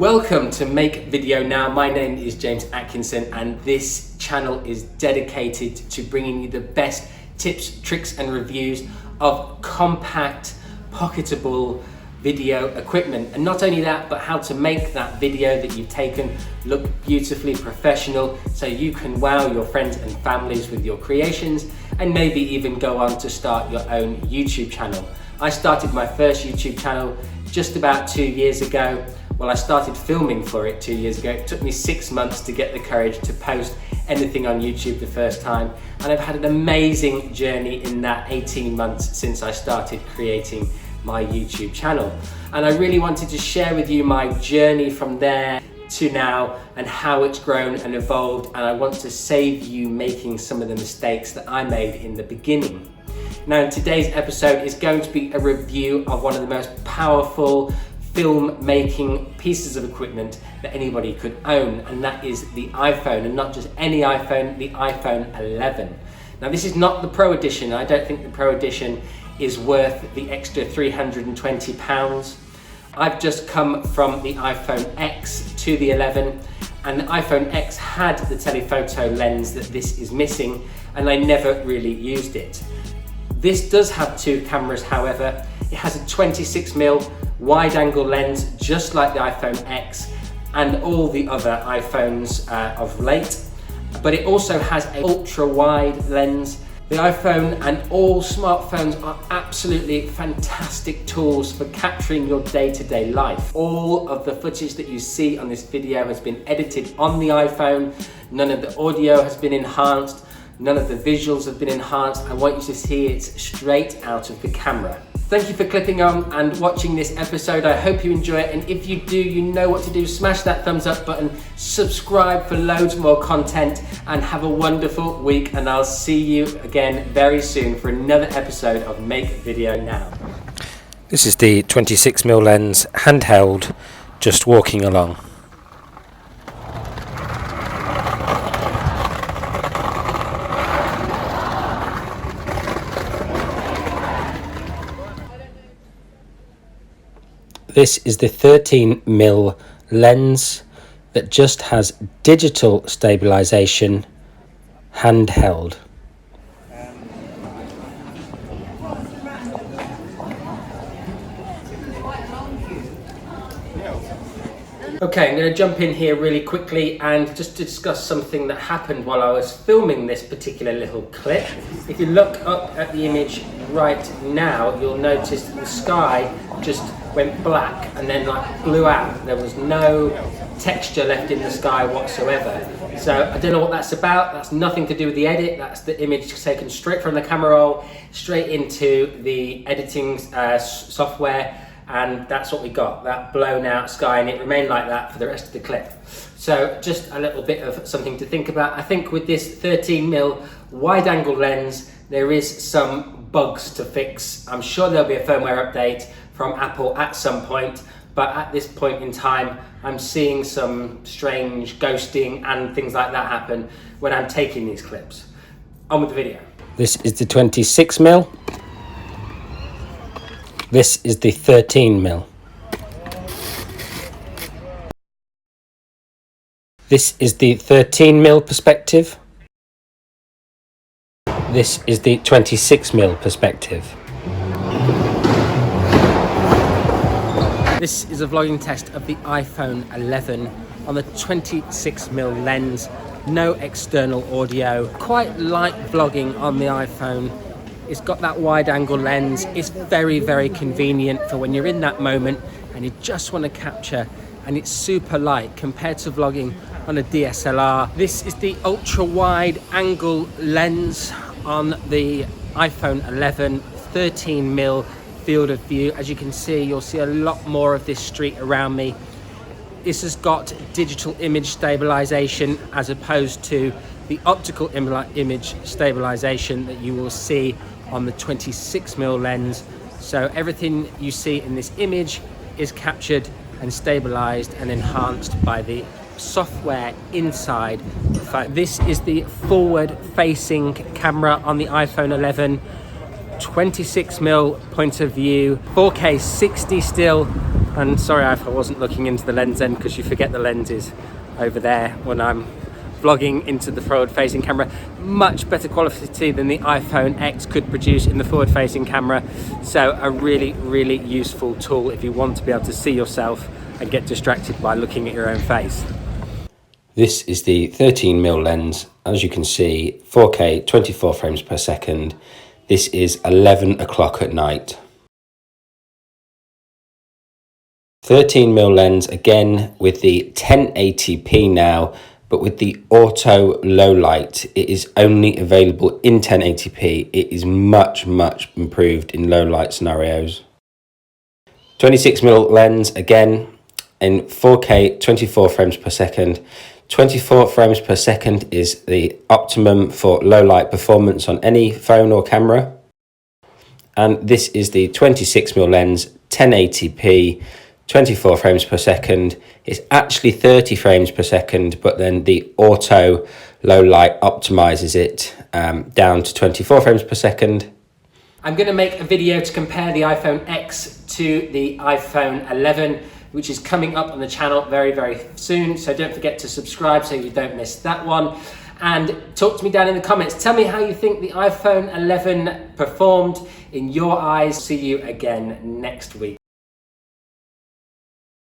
Welcome to Make Video Now. My name is James Atkinson and this channel is dedicated to bringing you the best tips, tricks and reviews of compact, pocketable video equipment. And not only that, but how to make that video that you've taken look beautifully professional so you can wow your friends and families with your creations and maybe even go on to start your own YouTube channel. I started my first YouTube channel just about 2 years ago. Well, I started filming for it 2 years ago. It took me 6 months to get the courage to post anything on YouTube the first time. And I've had an amazing journey in that 18 months since I started creating my YouTube channel. And I really wanted to share with you my journey from there to now and how it's grown and evolved. And I want to save you making some of the mistakes that I made in the beginning. Now, today's episode is going to be a review of one of the most powerful film-making pieces of equipment that anybody could own, and that is the iPhone, and not just any iPhone, the iPhone 11. Now, this is not the Pro Edition. I don't think the Pro Edition is worth the extra £320. I've just come from the iPhone X to the 11, and the iPhone X had the telephoto lens that this is missing, and I never really used it. This does have two cameras, however. It has a 26mm wide-angle lens, just like the iPhone X and all the other iPhones of late. But it also has an ultra-wide lens. The iPhone and all smartphones are absolutely fantastic tools for capturing your day-to-day life. All of the footage that you see on this video has been edited on the iPhone. None of the audio has been enhanced. None of the visuals have been enhanced. I want you to see it straight out of the camera. Thank you for clicking on and watching this episode. I hope you enjoy it. And if you do, you know what to do. Smash that thumbs up button, subscribe for loads more content, and have a wonderful week. And I'll see you again very soon for another episode of Make Video Now. This is the 26mm lens, handheld, just walking along. This is the 13mm lens that just has digital stabilization, handheld. Okay, I'm going to jump in here really quickly and just discuss something that happened while I was filming this particular little clip. If you look up at the image right now, you'll notice that the sky just went black and then like blew out. There was no texture left in the sky whatsoever. So I don't know what that's about. That's nothing to do with the edit. That's the image taken straight from the camera roll, straight into the editing software. And that's what we got, that blown out sky, and it remained like that for the rest of the clip. So just a little bit of something to think about. I think with this 13mm wide angle lens, there is some bugs to fix. I'm sure there'll be a firmware update from Apple at some point, but at this point in time, I'm seeing some strange ghosting and things like that happen when I'm taking these clips. On with the video. This is the 26mm. This is the 13mm. This is the 13mm perspective. This is the 26mm perspective. This is a vlogging test of the iPhone 11 on the 26mm lens, no external audio. Quite like vlogging on the iPhone. It's got that wide angle lens. It's very, very convenient for when you're in that moment and you just want to capture, and it's super light compared to vlogging on a DSLR. This is the ultra wide angle lens on the iPhone 11, 13mm field of view. As you can see, you'll see a lot more of this street around me. This has got digital image stabilization as opposed to the optical image stabilization that you will see on the 26mm lens. So everything you see in this image is captured and stabilized and enhanced by the software inside the phone. This is the forward facing camera on the iPhone 11, 26mm point of view, 4K 60 still, And sorry if I wasn't looking into the lens then, because you forget the lens is over there when I'm vlogging into the forward-facing camera. Much better quality than the iPhone X could produce in the forward-facing camera. So a really, really useful tool if you want to be able to see yourself and get distracted by looking at your own face. This is the 13mm lens. As you can see, 4K, 24 frames per second. This is 11 o'clock at night. 13mm lens again with the 1080p now, but with the auto low light. It is only available in 1080p. It is much improved in low light scenarios. 26mm lens again in 4K 24 frames per second. 24 frames per second is the optimum for low light performance on any phone or camera. And this is the 26mm lens, 1080p, 24 frames per second. It's actually 30 frames per second, but then the auto low light optimizes it down to 24 frames per second. I'm going to make a video to compare the iPhone X to the iPhone 11, which is coming up on the channel very soon. So don't forget to subscribe so you don't miss that one. And talk to me down in the comments. Tell me how you think the iPhone 11 performed in your eyes. See you again next week.